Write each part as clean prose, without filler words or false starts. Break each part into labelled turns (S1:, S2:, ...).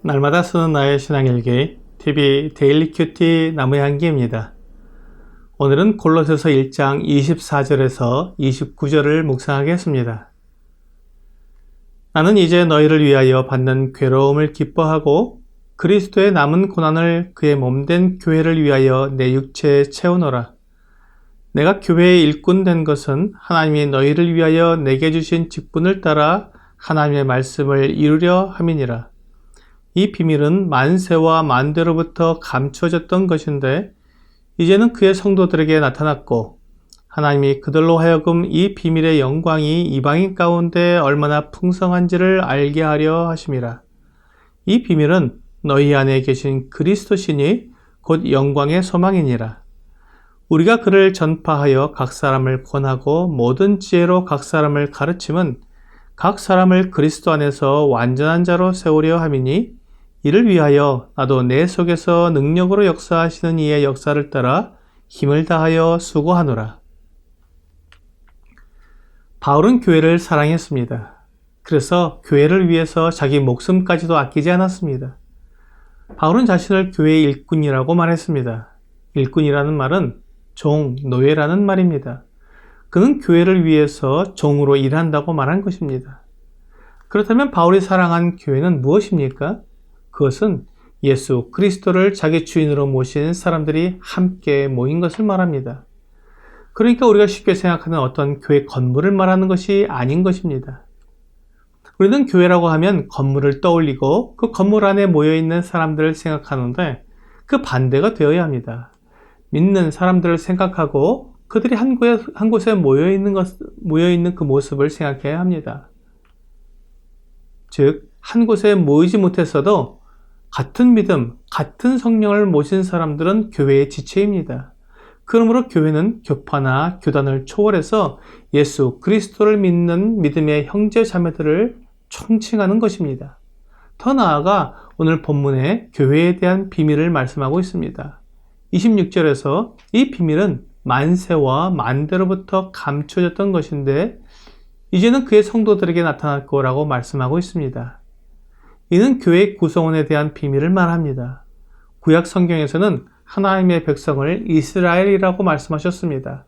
S1: 날마다 쓰는 나의 신앙일기 TV 데일리 큐티 나무의 향기입니다. 오늘은 골로새서 1장 24절에서 29절을 묵상하겠습니다. 나는 이제 너희를 위하여 받는 괴로움을 기뻐하고 그리스도의 남은 고난을 그의 몸된 교회를 위하여 내 육체에 채우노라. 내가 교회의 일꾼 된 것은 하나님이 너희를 위하여 내게 주신 직분을 따라 하나님의 말씀을 이루려 함이니라. 이 비밀은 만세와 만대로부터 감추어졌던 것인데 이제는 그의 성도들에게 나타났고 하나님이 그들로 하여금 이 비밀의 영광이 이방인 가운데 얼마나 풍성한지를 알게 하려 하심이라. 이 비밀은 너희 안에 계신 그리스도시니 곧 영광의 소망이니라. 우리가 그를 전파하여 각 사람을 권하고 모든 지혜로 각 사람을 가르침은 각 사람을 그리스도 안에서 완전한 자로 세우려 함이니 이를 위하여 나도 내 속에서 능력으로 역사하시는 이의 역사를 따라 힘을 다하여 수고하노라. 바울은 교회를 사랑했습니다. 그래서 교회를 위해서 자기 목숨까지도 아끼지 않았습니다. 바울은 자신을 교회의 일꾼이라고 말했습니다. 일꾼이라는 말은 종, 노예라는 말입니다. 그는 교회를 위해서 종으로 일한다고 말한 것입니다. 그렇다면 바울이 사랑한 교회는 무엇입니까? 그것은 예수 그리스도를 자기 주인으로 모신 사람들이 함께 모인 것을 말합니다. 그러니까 우리가 쉽게 생각하는 어떤 교회 건물을 말하는 것이 아닌 것입니다. 우리는 교회라고 하면 건물을 떠올리고 그 건물 안에 모여있는 사람들을 생각하는데 그 반대가 되어야 합니다. 믿는 사람들을 생각하고 그들이 한 곳에 모여있는 그 모습을 생각해야 합니다. 즉, 한 곳에 모이지 못했어도 같은 믿음, 같은 성령을 모신 사람들은 교회의 지체입니다. 그러므로 교회는 교파나 교단을 초월해서 예수 그리스도를 믿는 믿음의 형제 자매들을 총칭하는 것입니다. 더 나아가 오늘 본문에 교회에 대한 비밀을 말씀하고 있습니다. 26절에서 이 비밀은 만세와 만대로부터 감춰졌던 것인데 이제는 그의 성도들에게 나타날 거라고 말씀하고 있습니다. 이는 교회의 구성원에 대한 비밀을 말합니다. 구약 성경에서는 하나님의 백성을 이스라엘이라고 말씀하셨습니다.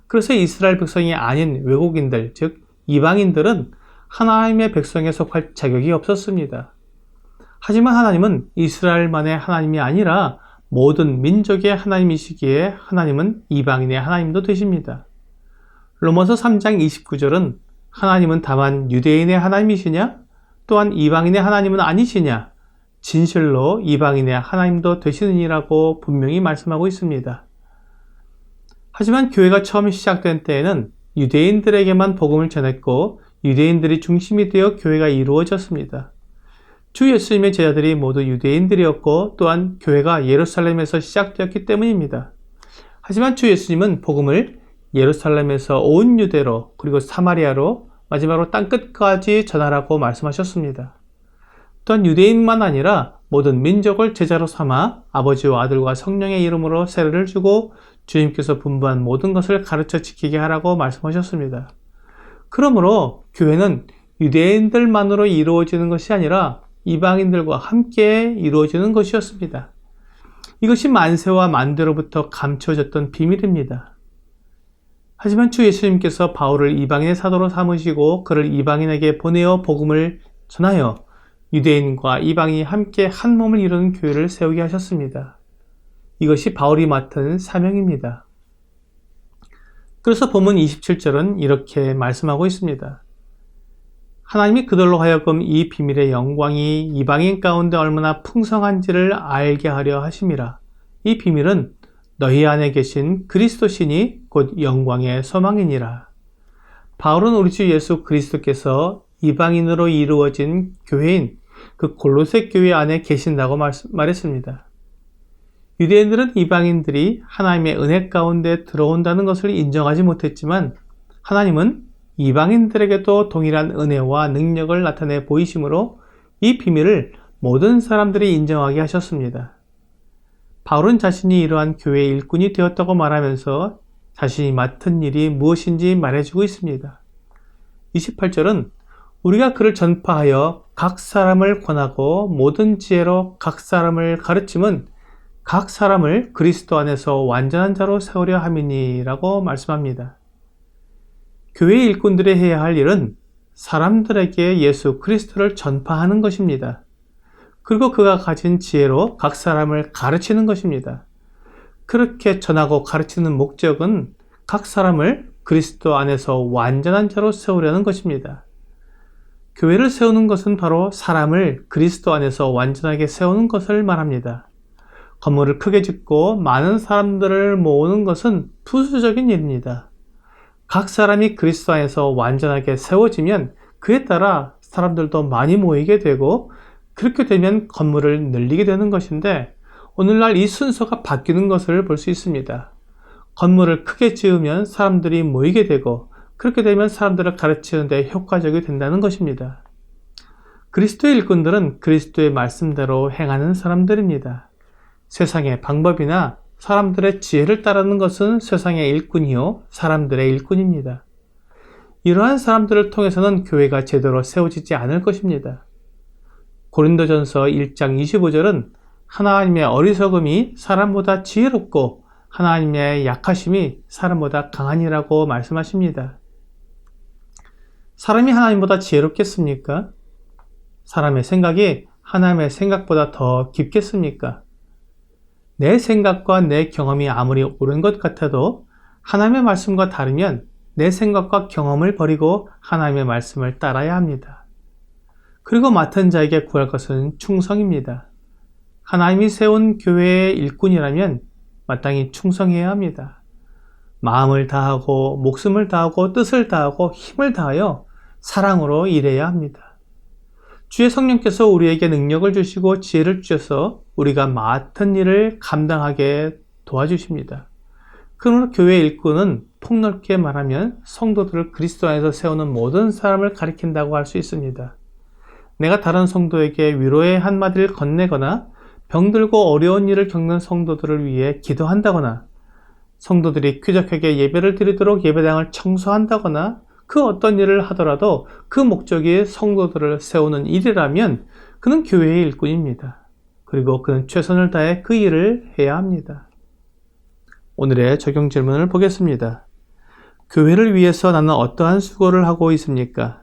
S1: 그래서 이스라엘 백성이 아닌 외국인들, 즉 이방인들은 하나님의 백성에 속할 자격이 없었습니다. 하지만 하나님은 이스라엘만의 하나님이 아니라 모든 민족의 하나님이시기에 하나님은 이방인의 하나님도 되십니다. 로마서 3장 29절은 하나님은 다만 유대인의 하나님이시냐? 또한 이방인의 하나님은 아니시냐? 진실로 이방인의 하나님도 되시느니라고 분명히 말씀하고 있습니다. 하지만 교회가 처음 시작된 때에는 유대인들에게만 복음을 전했고 유대인들이 중심이 되어 교회가 이루어졌습니다. 주 예수님의 제자들이 모두 유대인들이었고 또한 교회가 예루살렘에서 시작되었기 때문입니다. 하지만 주 예수님은 복음을 예루살렘에서 온 유대로 그리고 사마리아로 마지막으로 땅끝까지 전하라고 말씀하셨습니다. 또한 유대인만 아니라 모든 민족을 제자로 삼아 아버지와 아들과 성령의 이름으로 세례를 주고 주님께서 분부한 모든 것을 가르쳐 지키게 하라고 말씀하셨습니다. 그러므로 교회는 유대인들만으로 이루어지는 것이 아니라 이방인들과 함께 이루어지는 것이었습니다. 이것이 만세와 만대로부터 감춰졌던 비밀입니다. 하지만 주 예수님께서 바울을 이방인의 사도로 삼으시고 그를 이방인에게 보내어 복음을 전하여 유대인과 이방인이 함께 한 몸을 이루는 교회를 세우게 하셨습니다. 이것이 바울이 맡은 사명입니다. 그래서 본문 27절은 이렇게 말씀하고 있습니다. 하나님이 그들로 하여금 이 비밀의 영광이 이방인 가운데 얼마나 풍성한지를 알게 하려 하심이라. 이 비밀은 너희 안에 계신 그리스도시니 곧 영광의 소망이니라. 바울은 우리 주 예수 그리스도께서 이방인으로 이루어진 교회인 그 골로새 교회 안에 계신다고 말했습니다. 유대인들은 이방인들이 하나님의 은혜 가운데 들어온다는 것을 인정하지 못했지만 하나님은 이방인들에게도 동일한 은혜와 능력을 나타내 보이심으로 이 비밀을 모든 사람들이 인정하게 하셨습니다. 바울은 자신이 이러한 교회의 일꾼이 되었다고 말하면서 자신이 맡은 일이 무엇인지 말해주고 있습니다. 28절은 우리가 그를 전파하여 각 사람을 권하고 모든 지혜로 각 사람을 가르침은 각 사람을 그리스도 안에서 완전한 자로 세우려 함이니라고 말씀합니다. 교회 일꾼들이 해야 할 일은 사람들에게 예수 그리스도를 전파하는 것입니다. 그리고 그가 가진 지혜로 각 사람을 가르치는 것입니다. 그렇게 전하고 가르치는 목적은 각 사람을 그리스도 안에서 완전한 자로 세우려는 것입니다. 교회를 세우는 것은 바로 사람을 그리스도 안에서 완전하게 세우는 것을 말합니다. 건물을 크게 짓고 많은 사람들을 모으는 것은 부수적인 일입니다. 각 사람이 그리스도 안에서 완전하게 세워지면 그에 따라 사람들도 많이 모이게 되고 그렇게 되면 건물을 늘리게 되는 것인데 오늘날 이 순서가 바뀌는 것을 볼 수 있습니다. 건물을 크게 지으면 사람들이 모이게 되고 그렇게 되면 사람들을 가르치는 데 효과적이 된다는 것입니다. 그리스도의 일꾼들은 그리스도의 말씀대로 행하는 사람들입니다. 세상의 방법이나 사람들의 지혜를 따르는 것은 세상의 일꾼이요 사람들의 일꾼입니다. 이러한 사람들을 통해서는 교회가 제대로 세워지지 않을 것입니다. 고린도전서 1장 25절은 하나님의 어리석음이 사람보다 지혜롭고 하나님의 약하심이 사람보다 강하니라고 말씀하십니다. 사람이 하나님보다 지혜롭겠습니까? 사람의 생각이 하나님의 생각보다 더 깊겠습니까? 내 생각과 내 경험이 아무리 옳은 것 같아도 하나님의 말씀과 다르면 내 생각과 경험을 버리고 하나님의 말씀을 따라야 합니다. 그리고 맡은 자에게 구할 것은 충성입니다. 하나님이 세운 교회의 일꾼이라면 마땅히 충성해야 합니다. 마음을 다하고 목숨을 다하고 뜻을 다하고 힘을 다하여 사랑으로 일해야 합니다. 주의 성령께서 우리에게 능력을 주시고 지혜를 주셔서 우리가 맡은 일을 감당하게 도와주십니다. 그러므로 교회 일꾼은 폭넓게 말하면 성도들을 그리스도 안에서 세우는 모든 사람을 가리킨다고 할 수 있습니다. 내가 다른 성도에게 위로의 한마디를 건네거나 병들고 어려운 일을 겪는 성도들을 위해 기도한다거나 성도들이 쾌적하게 예배를 드리도록 예배당을 청소한다거나 그 어떤 일을 하더라도 그 목적이 성도들을 세우는 일이라면 그는 교회의 일꾼입니다. 그리고 그는 최선을 다해 그 일을 해야 합니다. 오늘의 적용 질문을 보겠습니다. 교회를 위해서 나는 어떠한 수고를 하고 있습니까?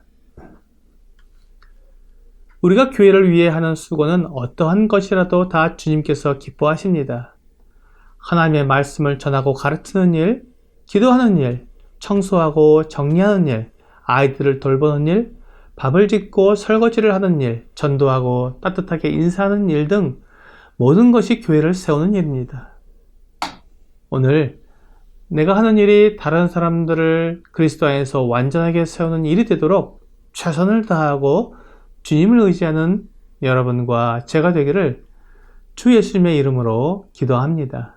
S1: 우리가 교회를 위해 하는 수고는 어떠한 것이라도 다 주님께서 기뻐하십니다. 하나님의 말씀을 전하고 가르치는 일, 기도하는 일, 청소하고 정리하는 일, 아이들을 돌보는 일, 밥을 짓고 설거지를 하는 일, 전도하고 따뜻하게 인사하는 일 등 모든 것이 교회를 세우는 일입니다. 오늘 내가 하는 일이 다른 사람들을 그리스도 안에서 완전하게 세우는 일이 되도록 최선을 다하고 주님을 의지하는 여러분과 제가 되기를 주 예수님의 이름으로 기도합니다.